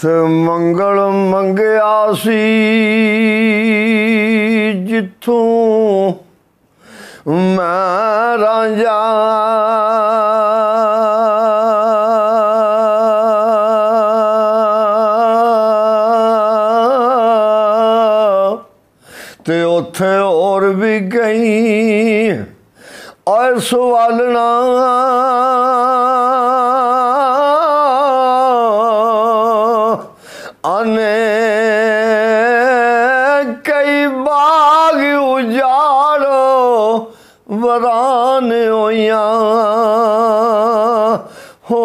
ਤੇ ਮੰਗਲ ਮੰਗਿਆ ਸੀ ਜਿੱਥੋਂ ਮੈਂ ਰਾਂਝਾ ਤੇ ਉੱਥੇ ਹੋਰ ਵੀ ਗਈ ਔਰ ਸਵਾਲਣਾ आने कई बाग उजाड़ो वरान होइया हो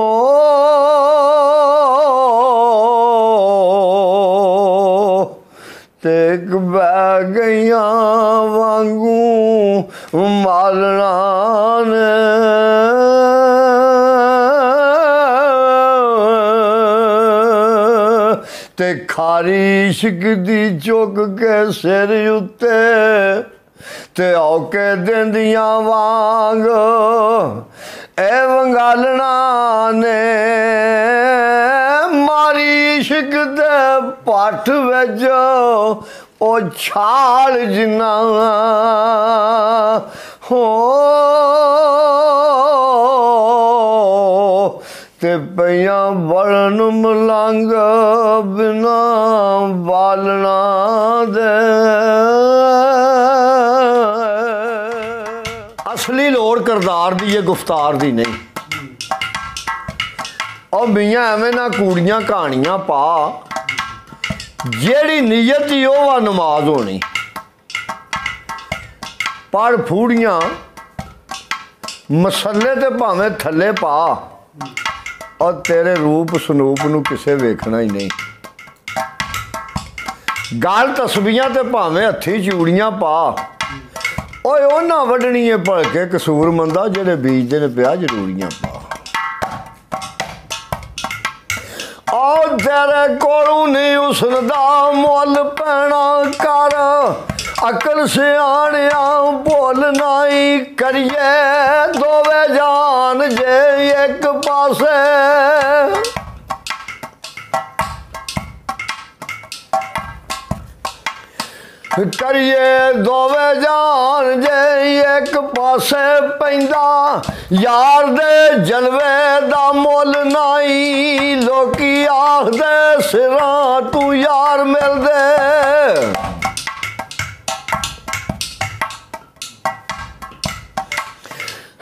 तेक बह गईया वांगू मालना ने ते खारी इश्क दी चुक के सिर उत्ते ते औके दिंदियां वांग ए वंगालना ने मारी इश्क दे पट विच ओ छाल जिन्ना हो ते पईयां बड़न मलंग बिना बालना दे असली लोड़ किरदार दी है गुफ्तार दी नहीं। और मियाँ एवें ना कूड़ियां कहानियां पा जेड़ी नीयत ही ओह नमाज होनी पढ़ फूड़ियां मसले ते भावें थले पा और तेरे रूप सनूप नूं किसे वेखना ही नहीं। गाल तस्बीहां ते भावें हत्थी चूड़ियां पा ओए उन्हां वड्डणीए भलके कसूर मंदा जेड़े बीजदे ने पिया जरूरियां पा। और तेरे कोलों नहीं उसदा मुल पैना कर अकल सियाणिया भुल नाई करिए दोवे जान जे एक पासे करिए दोवे जान जे एक पासे पैंदा यार दे जलवे दा मुल नाई लोकी आखदे सिरां तू यार मिलदे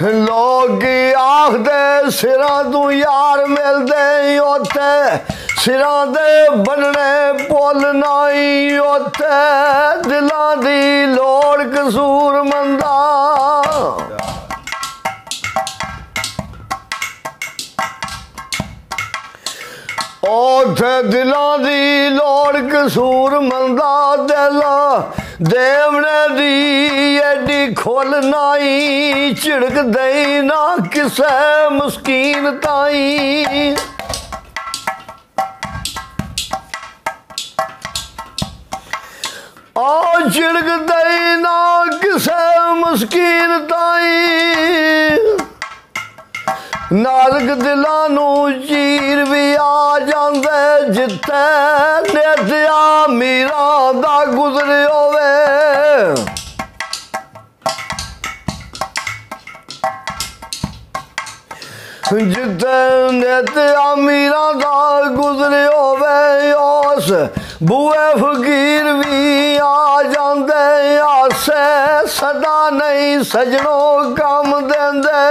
लोग आखदे सिरां तू यार मिलदे उत्थे सिरां दे बनने पुल नाई उत्थे दिलां दी लोड़ कसूर मंदा उत्थे दिलां दी लोड़ कसूर मंदा दिल देवने दी एडी खोल नाई झिड़क दई ना किसे मुस्कीन ताई आ झिड़क दई ना किसे मुस्कीन ताई नाज़ुक दिलां नूं चीर भी आ जांदे जिथे नेतिया मीरा दा गुज़र होवे जिथे नेतिया मीरा दा गुज़र होवे उस बूए फकीर भी आ जांदे आसे सदा नहीं सजनों कम देंदे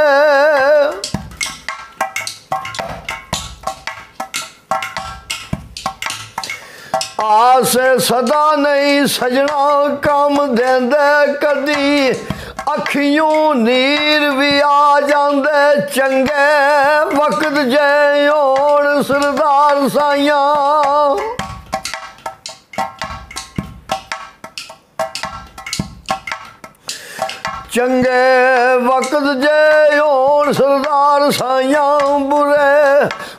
आसे सदा नहीं सजना कम देंदे कदी अखियों नीर भी आ जांदे चंगे वक्त जे होण सरदार साइयां चंगे वक्त जे होण सरदार साइयां बुरे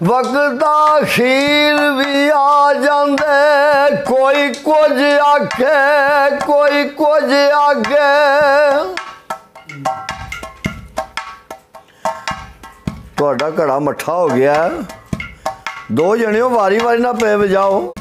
वक्त आखिर भी आ जांदे कोई कुछ आखे कोई कुछ आगे ਤੁਹਾਡਾ ਘੜਾ ਮੱਠਾ ਹੋ ਗਿਆ दो जने हो वारी वारी ना पे बजाओ।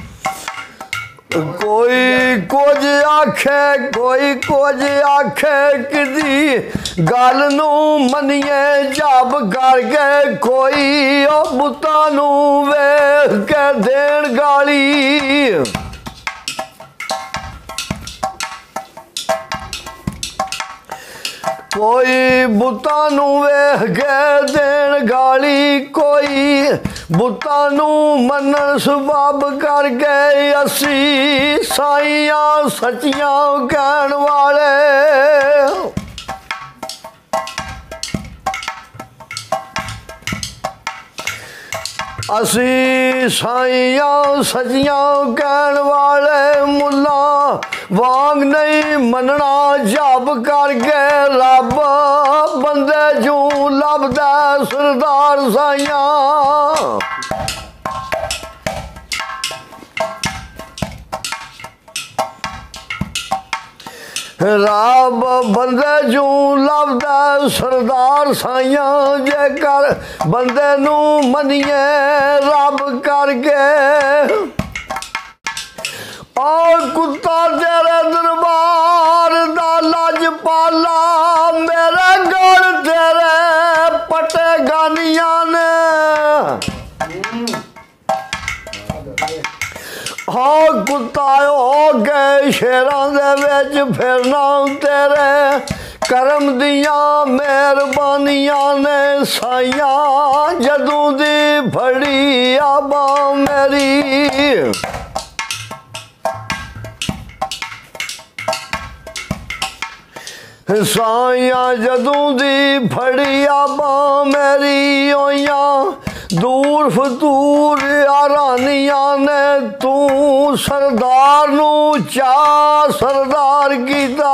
कोई कुछ आखे कोई कुछ आखे किदी गल नू मनिए जब करके कोई ओ बुता नू वेख के देण गाली। कोई बुता नू वेख के देण गाली कोई बुता नू मनन सबब करके असी साइयां सचियां कहण वाले। असी साइयां सचियां कहण वाले मुल्ला वांग नहीं मनना जब करके रब बंदे जू लभदा सरदार साइयां। रब बंदे जू लभदा सरदार साइयां जेकर बंदे नू मनिए रब करके। और कुत्ता तेरे दरबार दा लजपाला मेरे गल तेरे पटे गानियां ने। हाँ कुत्ता हो गए शेरां दे विच फिरना तेरे करम दियां मेहरबानियां ने साइयां जदों दी फड़ी आबा मेरी। साइयां जदों दी फड़ी आबा मेरी होइयां दूर फतूर आरानियां ने तू सरदार नू चा सरदार कीता।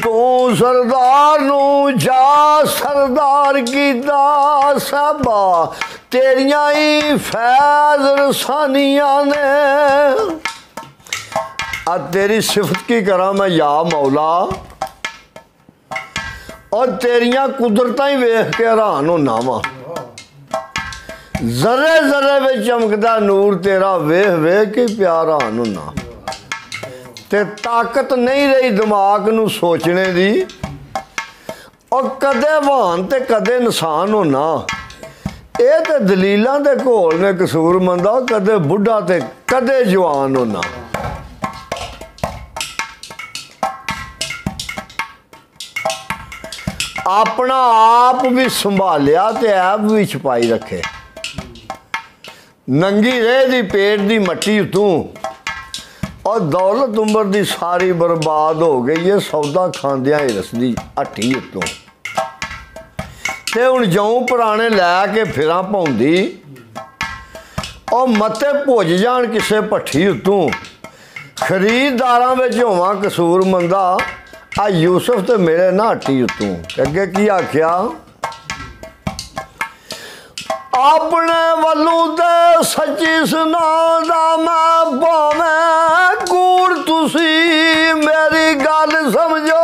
तू सरदार नू जा सरदार कीता सबा तेरियां ही फैज रसानियां ने। अब तेरी सिफत की करा मैं या मौला और तेरियां कुदरतां ही वेख के हैरान होना वा। जरे जरे में चमकदा नूर तेरा वेख वेख के प्यार हैरान होना। ते ताकत नहीं रही दिमाग नू सोचने दी और कदे वाहन ते कदे नुकसान होना। ये तो दलीलां दे घोल ने कसूर मंदा कदे बुढ़ा ते कदे जवान होना। अपना आप भी संभालिया ते ऐप भी छुपाई रखे। नंगी रह दी पेट दी मट्टी तू और दौलत उम्र दी सारी बर्बाद हो गई है सौदा खांदियां ही रसदी हट्टी तू। ते हुण जऊं पुराने लैके फिरां पाउंदी और मते भुज जान किसे भट्ठी उत्तों खरीददारां विच होवां कसूर मंदा आ यूसुफ ते मेरे ना हट्टी उत्तों। अगे की आख्या अपने वल्लों ते सच्ची सुना दा मैं भावें कूड़ तुसी मेरी गल समझो।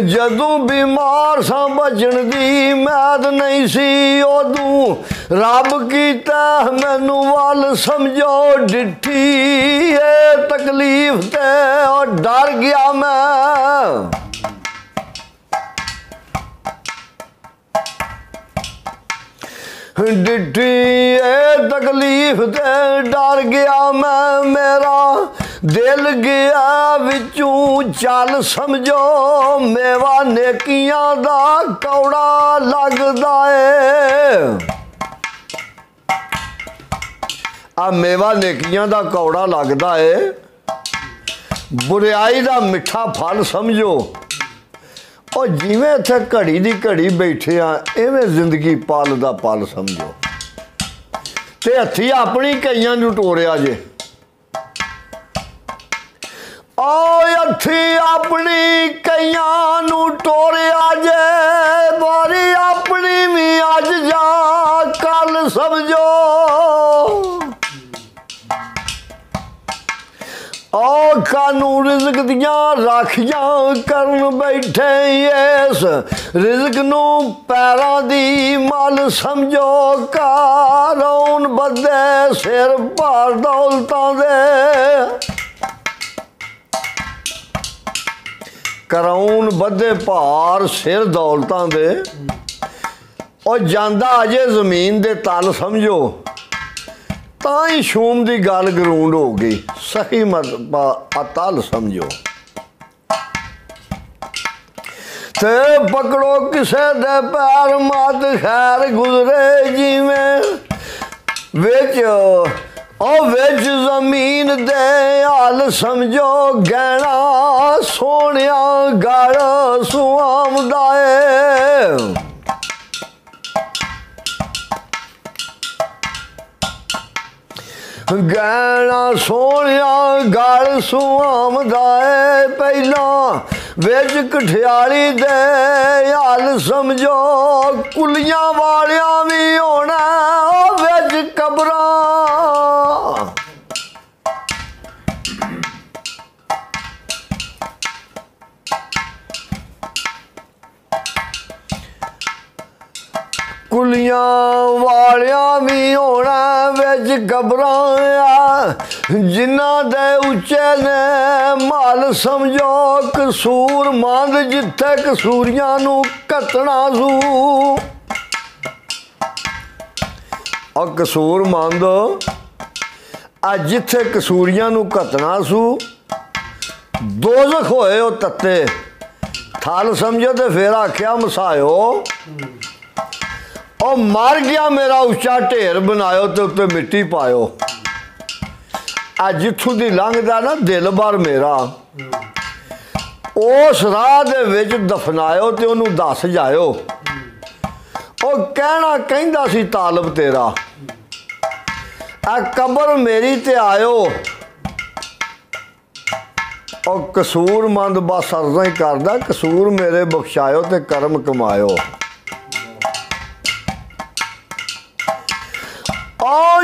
जदों बीमार सा बचन दी मैद नहीं सी उदों रब कीता मैनू वल समझो डिठी ये तकलीफ ते और डर गया मैं। डिठी ये तकलीफ ते डर गया मैं मेरा दिल गया विचों चल समझो मेवा नेकियां दा कौड़ा लगदा है। आ मेवा नेकियां दा कौड़ा लगदा है बुराई दा मिठा फल समझो। और जिवें इत्थे घड़ी दी घड़ी बैठे आ इवें जिंदगी पल दा पल समझो। ते हथी अपनी कईयां नूं टोरिया जे हथी अपनी कईयां नूं टोरिया जे बारी अपनी भी अज जा कल समझो। ओ कानू रिजक दियां राखियां करन बैठे इस रिजक नू पैरां दी मल समझो कारौन बदे सिर भार दौलतां दे कराउन बदे भार सिर दौलतां दे और जांदा अजे जमीन दे तल समझो ताई शूम दी गल गरूंड हो गई सही मत तल समझो ते पकड़ो किसे दे पैर मत खैर गुजरे जिवें विच विच जमीन दे हाल समझो गहना सोनिया गल सुआमदा है गहना सोनिया गल सुआमदा है पहला विच कठियाली दे हाल समझो कुलियां वालियां भी होना विच कबरां कुलियां वालियां भी होना विच कबरां जिन्ना दे उच्चे ने माल समझो कसूर मंद जिथे कसूरियां नू कतना सू और कसूर मंद जिथे कसूरियां नू कतना सू दोजख होए ओ तत्ते थल समझो तो फिर आख्या मसायो और मर गया मेरा उच्चा ढेर बनायो तो उत्ते मिट्टी पायो जिथों दी लंघदा ना दिल भर मेरा उस राह दे विच दफनायो ते ओनू दस जायो ओ कहना कहंदा सी तालब तेरा कबर मेरी ते आयो और कसूरमंद बस अर्जा ही करदा कसूर मेरे बख्शायो ते कर्म कमायो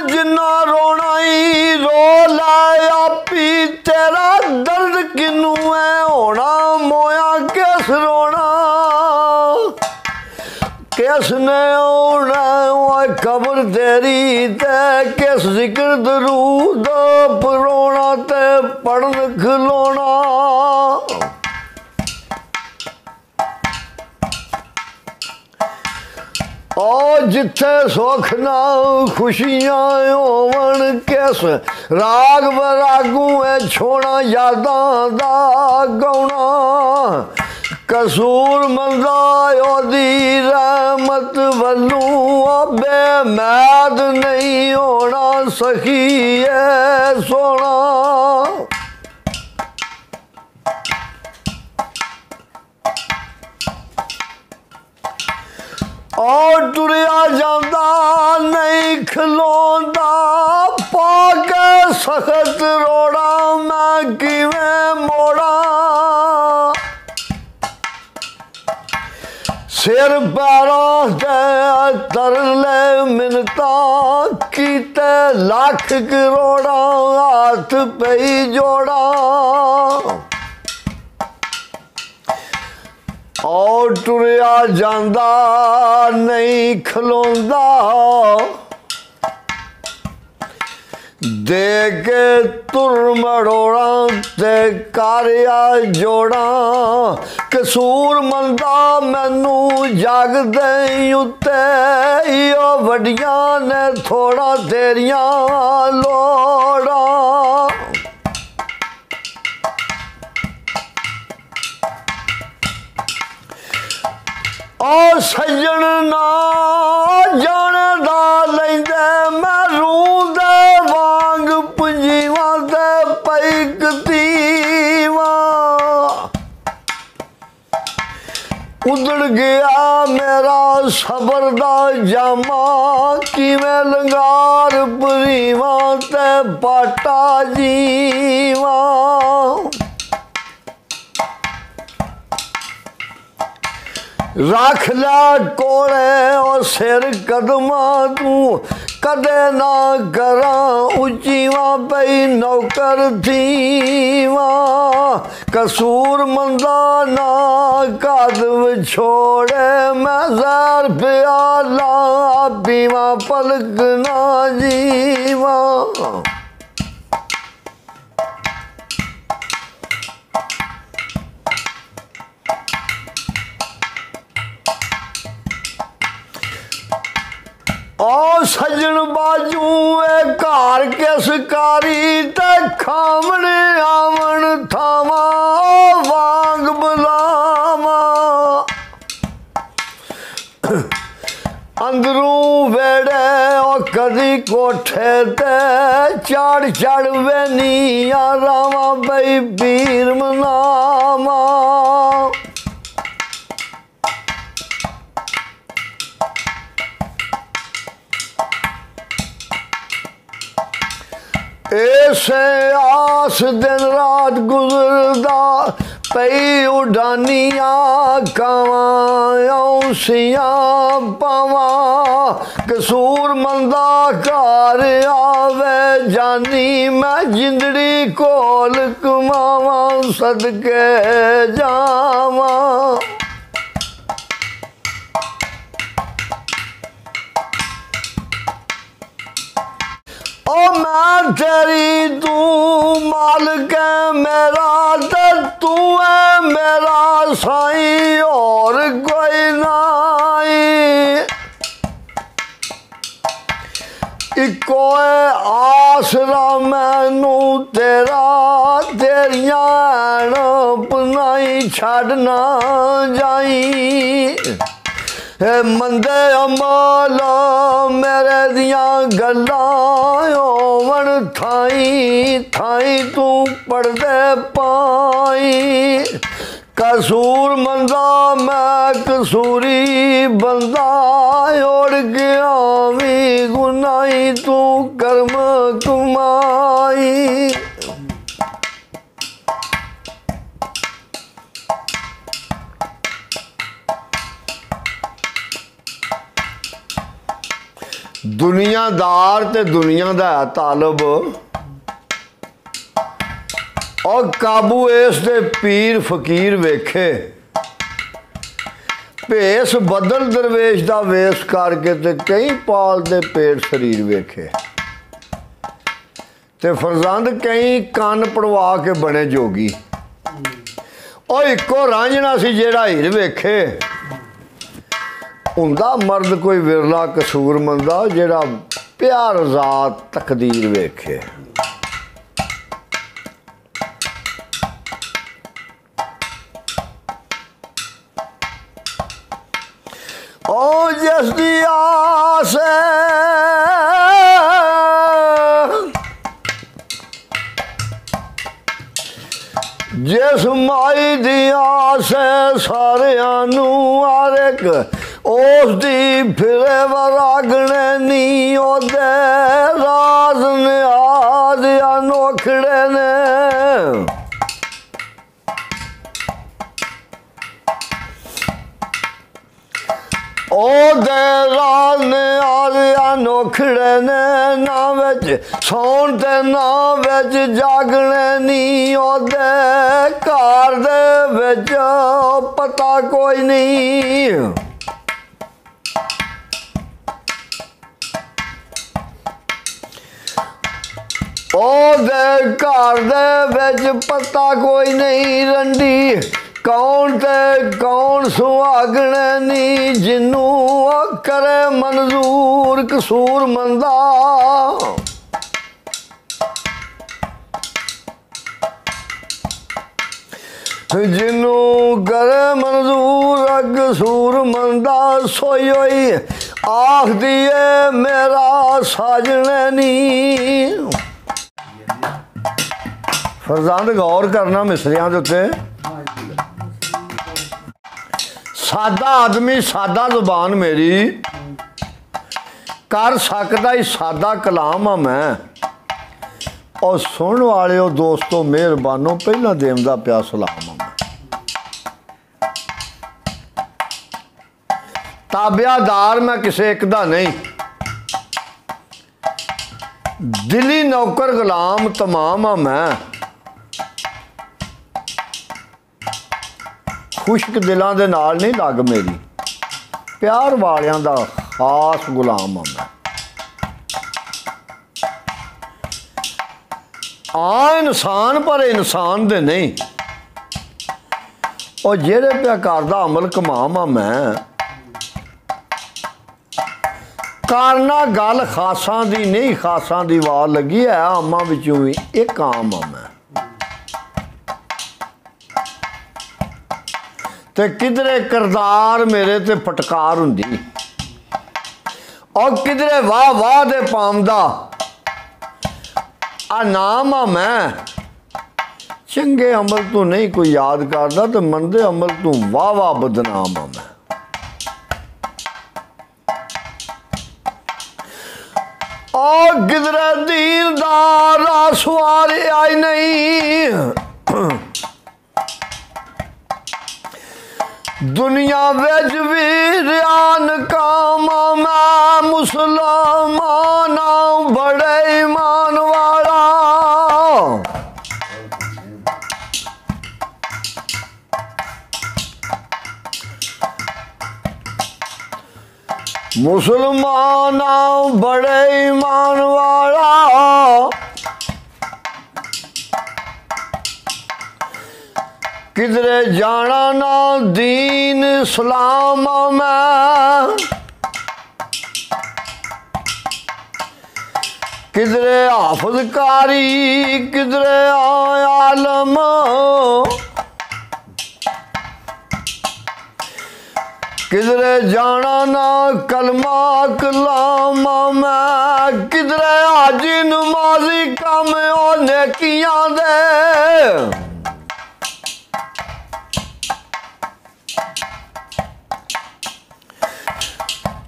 जिन्ना रोना ही रो लाया पी तेरा दर्द किनू है होना मोया किस रोना किसने होना खबर तेरी ते किस जिक्र दरूद परोना ते पढ़न खिलोना ओ जिथे सुख ना खुशियां होवन किस राग बरागू है छोड़ा यादां दा गौना कसूर मंदा ओदी रहमत वल्लू बेमैद नहीं होना सखी है सोना और टुरिया जांदा नहीं खलोंदा पाके सख्त रोड़ा मैं किवें मोड़ा सिर पैरों ते तर ले मिनता कीते लाख करोड़ा हाथ पई जोड़ा और टुरिया जांदा नहीं खलोंदा दे के तुर मड़ोड़ा ते कारिया जोड़ा कसूर मंदा मैनू जग दे उत्ते यो वड्डियां ने थोड़ा तेरियां लोड़ा ओ सज्जन ना जाने दा लैंदे मैं रूंदे वांग पंजीवां ते पैकतीवा उधड़ गया मेरा सबर दा जामा किवें लंगार परीवा ते पाटा जीवा रख ला कोले और सिर कदमा तू कदे ना करा उचीवा पई नौकर थीवा कसूर मंदा ना कदम छोड़े मैं ज़हर प्याला पीवा पलक ना जीवा। ओ सजन बाजू घर किस कारी ते खामने आवन थावा वांग बुलावा अंदरों वेड़े और कदी कोठे ते चढ़ चढ़ वे नी रावा बई पीर मनावा। ऐसे आस दिन रात गुजरदा पई उड़ानिया कवां सिया पावा कसूर मंदा घर आवे जानी मैं जिंदड़ी कोल कमावा सदके जावा। ओ मैं तेरी तू मालिक है मेरा ते तू है मेरा साईं और कोई नहीं। इको आसरा मैनू तेरा तेरिया अपनाई छड़ना जाई। मंदे अमल मेरे दिया गल्लां होवन थाई थाई तू पढ़दे पाई कसूर मंदा मैं कसूरी बंदा उड़ गया भी गुनाही तू कर्म कमाई। दुनियादार ते दुनिया दा तालब और काबू इस दे पीर फकीर वेखे भेस बदल दरवेश दा वेश करके ते कई पाल दे पेट शरीर वेखे ते फरजंद कई कान पड़वा के बने जोगी और इको रांझना सी जेड़ा हीर वेखे उंदा मर्द कोई विरला कसूर मंदा जेड़ा प्यार ज़ात तकदीर वेखे। ओ जिसदी आस जिस माई दी आस सारियां नू हर एक उस दी फिरे वरागने नी ओदे राज ने आज अनोखड़े ने। ओदे राज ने आज अनोखड़े ने ना विच सौन ते ना विच जागने नी ओदे घर दे विच पता कोई नहीं। ओदे घर दे विच पता कोई नहीं रंडी कौन ते कौन सुहागने नी जिन्नू करे मंजूर कसूर मंदा। जिन्नू करे मंजूर कसूर मंदा सोई होई आख दिए मेरा साजने नी। फरजंद गौर करना मिसरियां दे उत्ते सादा आदमी सादा जुबान मेरी कर सकता ही सादा कलाम हाँ मैं और सुन वाले दोस्तों मेहरबानों पहला देवदा प्या सलाम हाँ ताबियादार मैं किसी एक दा नहीं दिली नौकर गुलाम तमाम हाँ मैं, खुश्क दिलों के नाल नहीं लग मेरी, प्यार वालियां दा खास गुलाम हाँ मैं। इंसान पर इंसान दे नहीं, और जेड़े प्या करदा अमल कमावा मैं, करना गल खासा दी नहीं, खासा दी वार लगी है आमा विचों भी एक आम आ मैं। ते किधरे करदार मेरे ते फटकार हुंदी, और किधरे वाह वाह दे पामदा आ नाम आ मैं। चंगे अमल तू नहीं कोई याद करदा, तो मंदे अमल तू वाह वाह बदनाम आ मैं। और किधरे दीनदार सवारे आई नहीं, दुनिया विच भी रियान काम मैं, मुसलमान बड़े ईमान वाला। मुसलमान बड़े ईमान वाला, किधरे जाना ना दीन इस्लाम में, किधरे हाफिज कारी किधरे आलम, किधरे जाना ना कलमा कलाम में, किधरे हाजी नमाजी कम और नेकियां दे।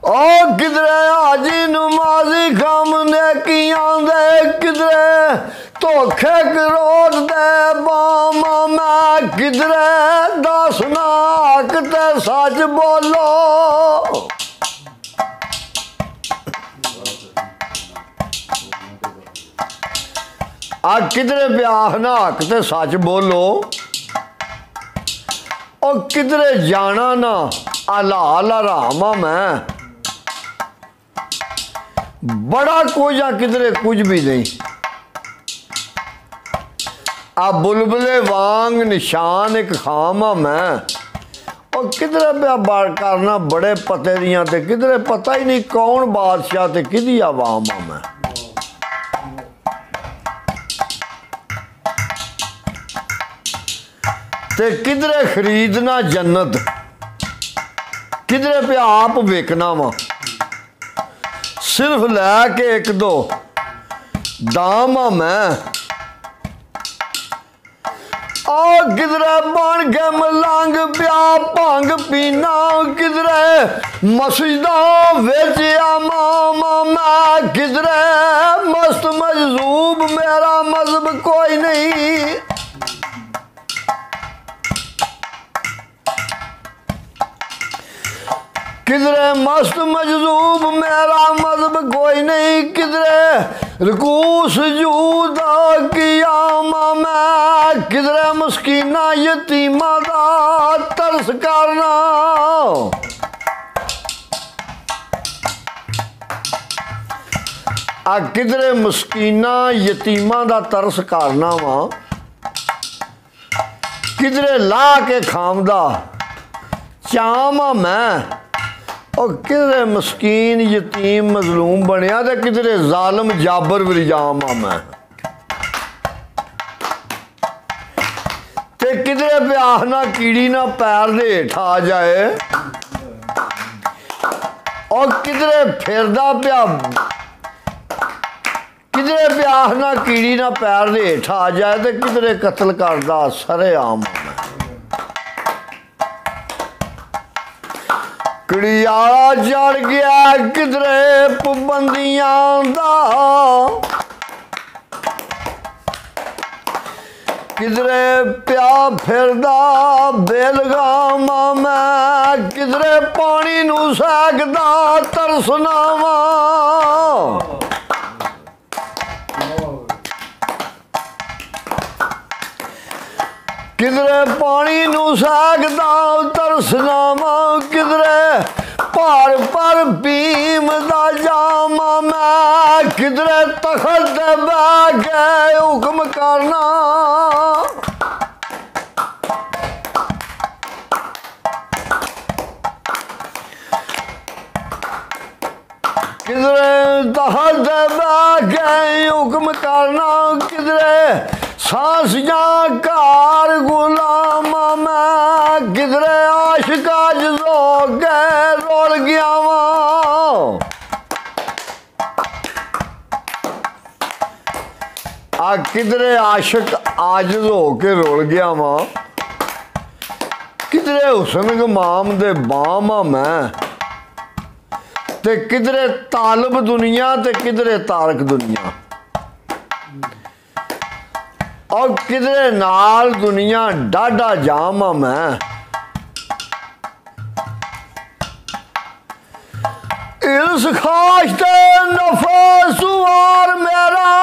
ओ किधरे हाजी नमाजी कम नेकियां दे, किधरे धोखे करोड़ दे बाम मैं, किधरे दसना हक ते सच बोलो। आ किधरे ब्याह ना हक ते सच बोलो, और किधरे जाना ना हलाल हराम मैं। बड़ा कुछ आ किधरे कुछ भी नहीं, आ बुलबुले वांग निशान एक खामा मैं। और किधरे पे बार करना बड़े पते दियां ते किधरे पता ही नहीं कौन बादशाह ते किदी आवाम आ मैं। ते किधरे खरीदना जन्नत, किधरे पे आप वेखना वा, सिर्फ लैके एक दो दाम आ मैं। और किधरे बन के मलंग प्या भंग पीना, किधरे मस्जिदों विच आमामा मैं, किधरे मस्त मजजूब मेरा मजहब कोई नहीं। किधरे मस्त मजलूब मेरा मजहब कोई नहीं, किधरे रुकू सुजूद कियामा मैं, किधरे मस्कीना यतीमा दा तरस करना। आ किधरे मस्कीना यतीमा दा तरस करना वा, किधरे ला के खामदा चामा मैं। और किधरे मस्कीन यतीम मजलूम बनया, तो किधरे जालम जाबर विलजाम आ मैं। ते किधरे ब्याह ना कीड़ी ना पैर दे हेठ आ जाए, और किधरे फिरदा प्या, किधरे ब्याह ना कीड़ी ना पैर दे हेठ आ जाए, तो किधरे कत्ल करदा सरेआम आ मैं। कड़ियाला चढ़ गया किधरे पाबंदियां दा, किधरे प्या फिरदा बेलगामा मैं, किधरे पानी नू सैकदा तरसना वा। किधरे पानी नू सागदा तरसनावा किधरे भार पर भीम दा जामा मैं किधरे तखत दे बैठ के हुक्म करना किधरे तखत दे बैठ के हुक्म करना किधरे सांसियां कार गुलामा मैं किधरे आशिका जो गए रोल गया आ किधरे आशिक आज हो के रोल गया वहां किधरे हुसन गमाम दे बामा मैं ते किधरे तालब दुनिया ते किधरे तारक दुनिया और किधरे नाल दुनिया डाडा जामा मैं इस खास ते नफसुआर मेरा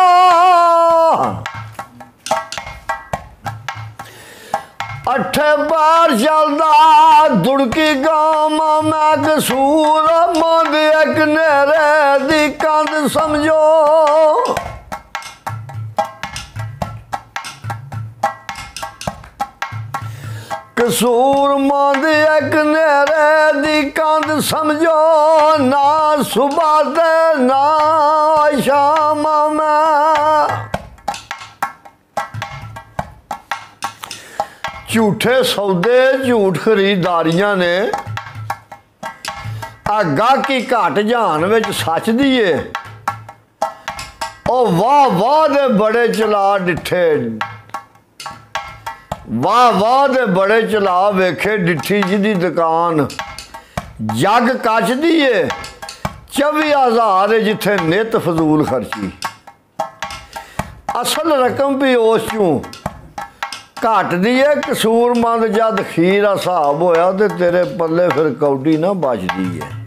अठे बार चलदा दुड़की गामा मैं कसूर मंद एक नेरे दी कंध समझो कसूर मंद एक नेरे दी कंध समझो ना सुबह दे ना शाम में झूठे सौदे झूठ खरीदारियां ने गाहकी घट जान विच सच दिए ओ वाह वाह दे बड़े चला डिठे वाह वाह दे बड़े चला वेखे डिठी जिदी दुकान जग कच दिए 24,000 जिथे नित फजूल खर्ची असल रकम भी उस चों घट दी है कसूरमंद जद खीर हिसाब होया ते तेरे पल्ले फिर कौडी ना बचदी है।